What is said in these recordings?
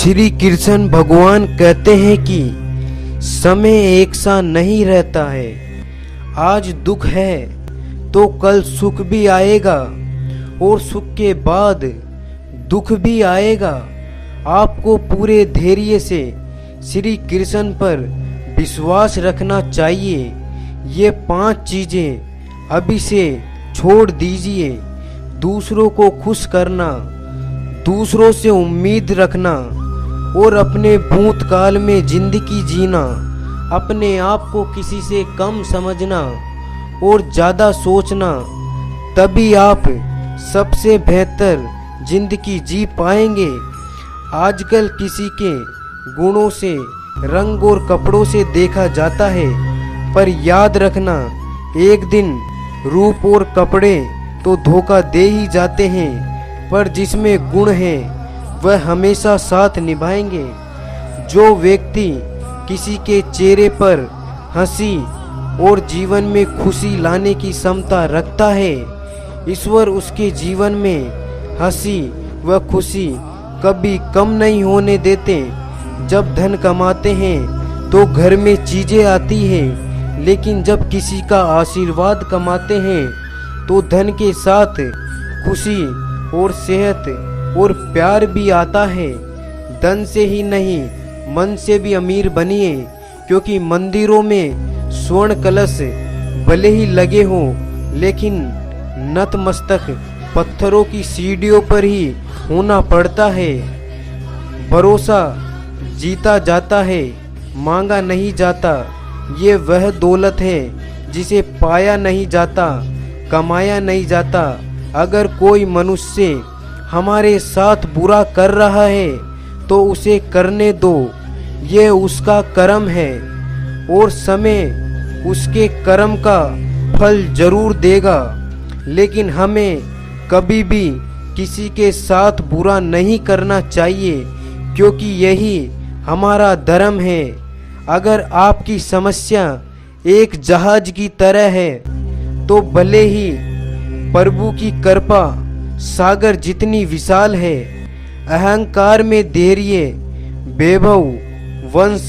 श्री कृष्ण भगवान कहते हैं कि समय एक सा नहीं रहता है। आज दुख है तो कल सुख भी आएगा और सुख के बाद दुख भी आएगा। आपको पूरे धैर्य से श्री कृष्ण पर विश्वास रखना चाहिए। ये 5 चीजें अभी से छोड़ दीजिए। दूसरों को खुश करना, दूसरों से उम्मीद रखना और अपने भूतकाल में जिंदगी जीना, अपने आप को किसी से कम समझना और ज़्यादा सोचना, तभी आप सबसे बेहतर जिंदगी जी पाएंगे। आजकल किसी के गुणों से, रंग और कपड़ों से देखा जाता है, पर याद रखना एक दिन रूप और कपड़े तो धोखा दे ही जाते हैं, पर जिसमें गुण है वह हमेशा साथ निभाएंगे। जो व्यक्ति किसी के चेहरे पर हंसी और जीवन में खुशी लाने की क्षमता रखता है, ईश्वर उसके जीवन में हंसी व खुशी कभी कम नहीं होने देते। जब धन कमाते हैं तो घर में चीजें आती हैं, लेकिन जब किसी का आशीर्वाद कमाते हैं तो धन के साथ खुशी और सेहत और प्यार भी आता है। धन से ही नहीं, मन से भी अमीर बनिए, क्योंकि मंदिरों में स्वर्ण कलश भले ही लगे हों, लेकिन नतमस्तक पत्थरों की सीढ़ियों पर ही होना पड़ता है। भरोसा जीता जाता है, मांगा नहीं जाता। ये वह दौलत है जिसे पाया नहीं जाता, कमाया नहीं जाता। अगर कोई मनुष्य हमारे साथ बुरा कर रहा है तो उसे करने दो, ये उसका कर्म है और समय उसके कर्म का फल जरूर देगा। लेकिन हमें कभी भी किसी के साथ बुरा नहीं करना चाहिए, क्योंकि यही हमारा धर्म है। अगर आपकी समस्या एक जहाज की तरह है तो भले ही प्रभु की कृपा सागर जितनी विशाल है। अहंकार में धैर्य, वैभव, वंश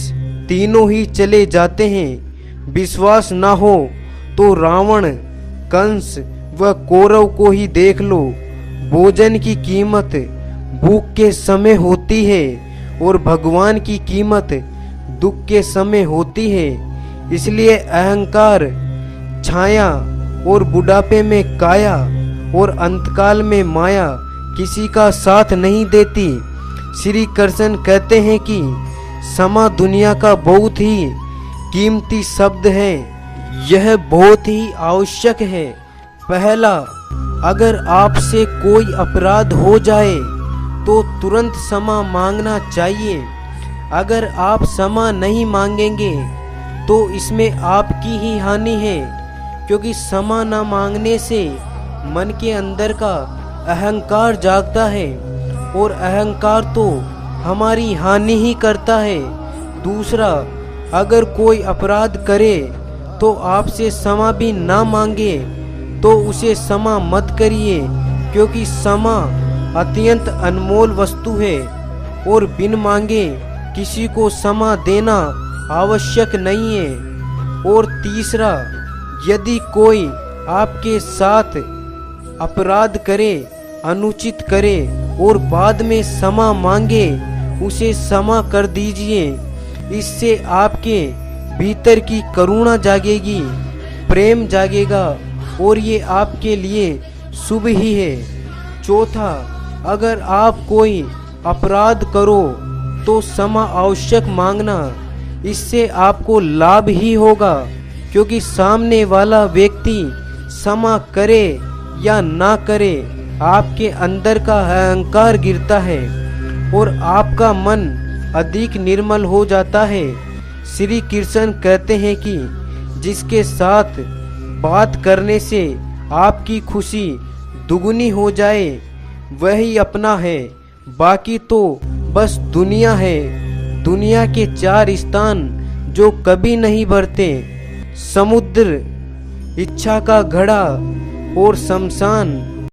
तीनों ही चले जाते हैं। विश्वास ना हो तो रावण, कंस व कौरव को ही देख लो। भोजन की कीमत भूख के समय होती है और भगवान की कीमत दुख के समय होती है। इसलिए अहंकार छाया और बुढ़ापे में काया और अंतकाल में माया किसी का साथ नहीं देती। श्री कृष्ण कहते हैं कि समा दुनिया का बहुत ही कीमती शब्द है, यह बहुत ही आवश्यक है। पहला, अगर आपसे कोई अपराध हो जाए तो तुरंत क्षमा मांगना चाहिए। अगर आप क्षमा नहीं मांगेंगे तो इसमें आपकी ही हानि है, क्योंकि क्षमा न मांगने से मन के अंदर का अहंकार जागता है और अहंकार तो हमारी हानि ही करता है। दूसरा, अगर कोई अपराध करे तो आपसे क्षमा भी ना मांगे तो उसे क्षमा मत करिए, क्योंकि क्षमा अत्यंत अनमोल वस्तु है और बिन मांगे किसी को क्षमा देना आवश्यक नहीं है। और तीसरा, यदि कोई आपके साथ अपराध करे, अनुचित करे और बाद में क्षमा मांगे, उसे क्षमा कर दीजिए। इससे आपके भीतर की करुणा जागेगी, प्रेम जागेगा और ये आपके लिए शुभ ही है। चौथा, अगर आप कोई अपराध करो तो क्षमा आवश्यक मांगना, इससे आपको लाभ ही होगा, क्योंकि सामने वाला व्यक्ति क्षमा करे या ना करे, आपके अंदर का अहंकार गिरता है और आपका मन अधिक निर्मल हो जाता है। श्री कृष्ण कहते हैं कि जिसके साथ बात करने से आपकी खुशी दुगुनी हो जाए वही अपना है, बाकी तो बस दुनिया है। दुनिया के 4 स्थान जो कभी नहीं भरते, समुद्र, इच्छा का घड़ा और शमशान।